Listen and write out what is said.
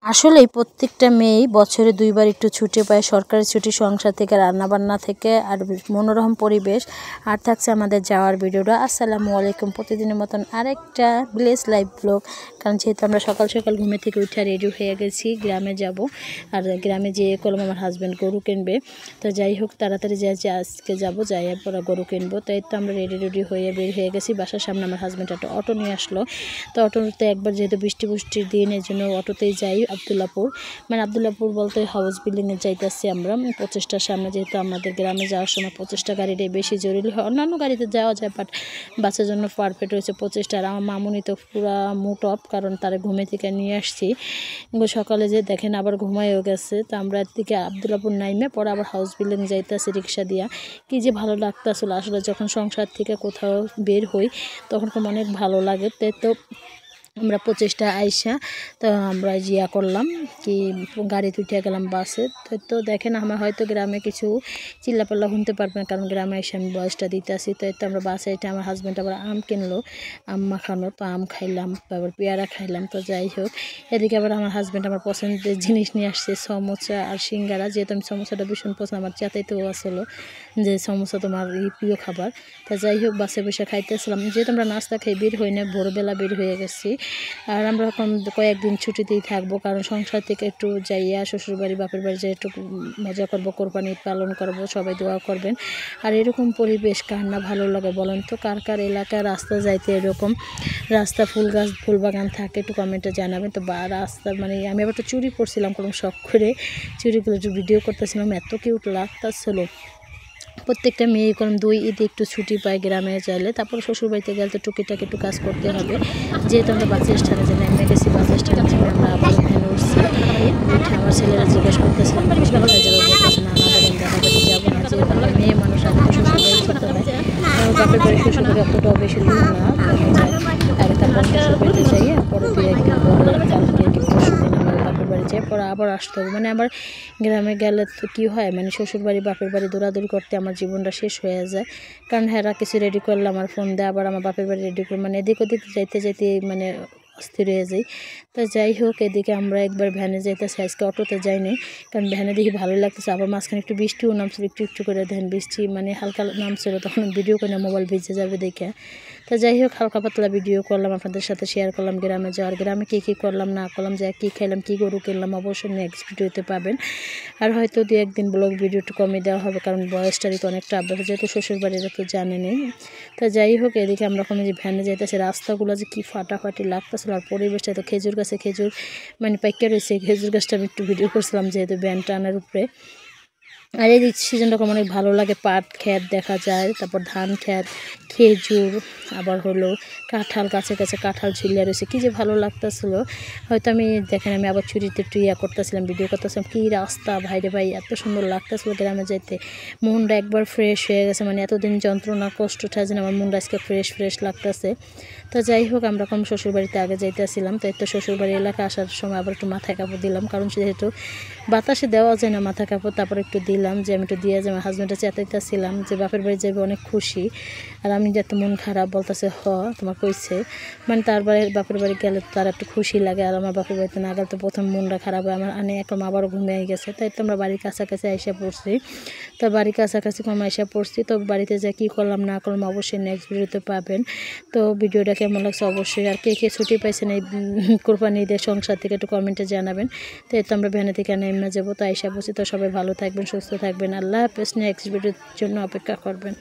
আসলেই প্রত্যেকটা মেয়েই বছরে ২ বার একটু ছুটি পায়, সরকারি ছুটি, সংসার থেকে, রান্নাবান্না থেকে, আর মনোরম পরিবেশ। আর থাকছে আমাদের যাওয়ার ভিডিওটা। আসসালামু আলাইকুম। প্রতিদিনের মতন আরেকটা ভিলেজ লাইফ ব্লগ। কারণ যেহেতু আমরা সকাল সকাল ঘুমে থেকে উঠে রেডি হয়ে গেছি, গ্রামে যাব। আর গ্রামে যেয়ে করলাম আমার হাজব্যান্ড গরু কিনবে। তো যাই হোক, তাড়াতাড়ি যে আজকে যাব, যাই পরে গরু কিনবো। তাই তো আমরা রেডি হয়ে বের হয়ে গেছি। বাসার সামনে আমার হাজব্যান্ড একটা অটো নিয়ে আসলো। তো অটোতে একবার যেহেতু বৃষ্টির দিন, এই জন্য অটোতেই যাই আবদুল্লাপুর। মানে আবদুল্লাপুর বলতে হাউস বিল্ডিংয়ে যাইতেছি আমরা। প্রচেষ্টার সামনে, যেহেতু আমাদের গ্রামে যাওয়ার সময় প্রচেষ্টা গাড়িটাই বেশি জরুরি হয়। অন্যান্য গাড়িতে যাওয়া যায়, বাট বাচ্চার জন্য পারফেক্ট হয়েছে প্রচেষ্টা। আর আমার মামুনি তো পুরা মুড অফ, কারণ তারা ঘুমে থেকে নিয়ে আসছি। সকালে যে দেখেন আবার ঘুমাইও গেছে। তো আমরা এদিকে আবদুল্লাপুর নাইমে পরে আবার হাউস বিল্ডিং যাইতেছি রিক্সা দিয়া। কি যে ভালো লাগতেছিল আসলে, যখন সংসার থেকে কোথাও বের হই তখন অনেক ভালো লাগে। তাই তো আমরা প্রচেষ্টা আইসা তো আমরা জিয়া করলাম কি গাড়িতে উঠে গেলাম বাসে। তো দেখেন আমার হয়তো গ্রামে কিছু চিল্লাপাল্লা শুনতে পারবেন, কারণ গ্রামে এসে আমি বয়সটা দিতে আসি। তো আমরা বাসে এটা আমার হাজব্যান্ড আবার আম কিনলো, আম মাখানো। তো আম খাইলাম, তারপর পেয়ারা খাইলাম। তো যাই হোক, এদিকে আবার আমার হাজব্যান্ড আমার পছন্দের জিনিস নিয়ে আসছে, সমোসা আর সিঙ্গারা। যেহেতু আমি সমোসাটা ভীষণ পছন্দ, আমার চাতাইতেও আসলো যে সমোসা তোমার প্রিয় খাবার। তা যাই হোক, বাসে বসে খাইতেছিলাম। যেহেতু আমরা নাস্তা খেয়ে বের হই না, ভোরবেলা বের হয়ে গেছি। আর আমরা এখন কয়েকদিন ছুটিতেই থাকবো, কারণ সংসার থেকে একটু যাইয়া শ্বশুরবাড়ি বাপের বাড়ি যে একটু মজা করবো, কোরবানি পালন করব, সবাই দোয়া করবেন। আর এরকম পরিবেশ কার না ভালো লাগে বলেন তো? কার কার এলাকায় রাস্তা যাইতে এরকম রাস্তা ফুল গাছ ফুল বাগান থাকে, একটু কমেন্টে জানাবেন। তো রাস্তা মানে আমি আবার একটু চুরি করছিলাম, কোনো শখ করে চুরিগুলো একটু ভিডিও করতেছিলাম, এত কিউট লাগতেছিল। প্রত্যেকটা মেয়ে এরকম 2 ঈদে একটু ছুটি পায় গ্রামে চাইলে, তারপর শ্বশুরবাড়িতে গেলে তো টুকিটাকি একটু কাজ করতে হবে। যেহেতু আমরা বাস স্ট্যান্ডে যে নেমে গেছি, বাস স্ট্যান্ড থেকে আমরা আবার ভ্যানে উঠছি। উঠে আমার ছেলেরা জিজ্ঞেস করতেছিলাম কোথায় যাবো, বলতেছে না আমাদের দাদাবাড়ি যাবো না, যেহেতু আমরা মেয়ে মানুষ আগে তো শ্বশুরবাড়ি যেতে হয়। আমার বাপের বাড়ি শ্বশুরবাড়ি অতটাও বেশি দূর না, আগে তারপর শ্বশুরবাড়িতে যাই, পরে 2-1 দিন কালকে কি পরশু দিন আমার বাপের বাড়ি যাই, পরে আবার আসতে হবে। মানে আমার গ্রামে গেলে তো কী হয়, মানে শ্বশুরবাড়ি বাপের বাড়ি দৌড়াদৌড়ি করতে আমার জীবনটা শেষ হয়ে যায়। কারণ হ্যাঁ, কিছু রেডি করলে আমার ফোন দেয়, আবার আমার বাপের বাড়ি রেডি করে, মানে এদিক ওদিক যাইতে মানে অস্থির হয়ে যাই। তো যাই হোক, এদিকে আমরা একবার ভ্যানে যাইতেছি, আজকে অটোতে যাইনি, কারণ ভ্যানে দেখি ভালোই লাগতেছে। আবার মাঝখানে একটু বৃষ্টিও নামছিল, একটু করে দেখেন বৃষ্টি মানে হালকা নামছিল, তখন ভিডিও করে মোবাইল ভিজে যাবে দেখে। তো যাই হোক, হালকা পাতলা ভিডিও করলাম, আপনাদের সাথে শেয়ার করলাম গ্রামে যাওয়ার, গ্রামে কী করলাম না করলাম, যা কী খাইলাম, কী গরু কিনলাম, অবশ্যই নেক্সট ভিডিওতে পাবেন। আর হয়তো 2-1 দিন ব্লগ ভিডিও একটু কমে দেওয়া হবে, কারণ বয়সটারই তো অনেকটা আপডেট, যেহেতু শ্বশুরবাড়িরা তো জানেনই। তো যাই হোক, এদিকে আমরা ওখানে যে ভ্যানে যাইতেছি, রাস্তাগুলো যে কী ফাটাফাটি লাগতেছিল, আর পরিবেশটা তো খেজুর গাছে খেজুর মানে পাইকা রয়েছে, খেজুর গাছটা আমি একটু ভিডিও করছিলাম, যেহেতু ভ্যান টানার উপরে। আর এই সিজনটা অনেক ভালো লাগে, পাট ক্ষেত দেখা যায়, তারপর ধান ক্ষেত, খেজুর, আবার হলো কাঁঠাল, কাছে কাছে কাঁঠাল ঝুলিয়ে রয়েছে, কী যে ভালো লাগতেছিলো। হয়তো আমি দেখেন আমি আবার ছুরিতে একটু করতেছিলাম, ভিডিও করতেছিলাম। কী রাস্তা ভাইরে ভাই, এত সুন্দর লাগতেছিলো গ্রামে যাইতে, মনটা একবার ফ্রেশ হয়ে গেছে। মানে এতদিন যন্ত্রণা কষ্ট ঠাজেন, আমার মনটা আজকে ফ্রেশ লাগতেছে। তো যাই হোক, আমরা কম শ্বশুরবাড়িতে আগে যাইতেছিলাম, তো একটু শ্বশুরবাড়ি এলাকা আসার সময় আবার একটু মাথায় কাপড় দিলাম, কারণ যেহেতু বাতাসে দেওয়া যায় না মাথা কাপড়, তারপর একটু দিলাম যে আমি একটু দিয়ে যে আমার হাজব্যান্ডে চেতাইতেছিলাম যে বাপের বাড়ি যাবে, অনেক খুশি। আর আমি যে এত মন খারাপ, বলতেছে তোমার কইছে, মানে তার বাপের বাড়ি গেলে তার একটু খুশি লাগে। আর আমার বাপের বাড়িতে না গেলে তো প্রথম মনটা খারাপ হয় আমার, এখন আবারও ঘুমিয়ে গেছে। তাই তো আমরা বাড়ির কাছাকাছি এসে পড়ছি। তো বাড়ির কাছাকাছি এসে পড়ছি, তো বাড়িতে যা কী করলাম না করলাম অবশ্যই নেক্সট ভিডিওতে পাবেন। তো ভিডিওটা কেমন লাগছে অবশ্যই, আর কে ছুটি পাইছেন এই কোরবানি ঈদের সংসার থেকে একটু কমেন্টে জানাবেন। তো এই তো আমরা ভ্যানে থেকে নেমে যাবো, তো আইসা বসি। তো সবাই ভালো থাকবেন, সুস্থ থাকবেন, আল্লাহ হাফেজ। নেক্সট ভিডিওর জন্য অপেক্ষা করবেন।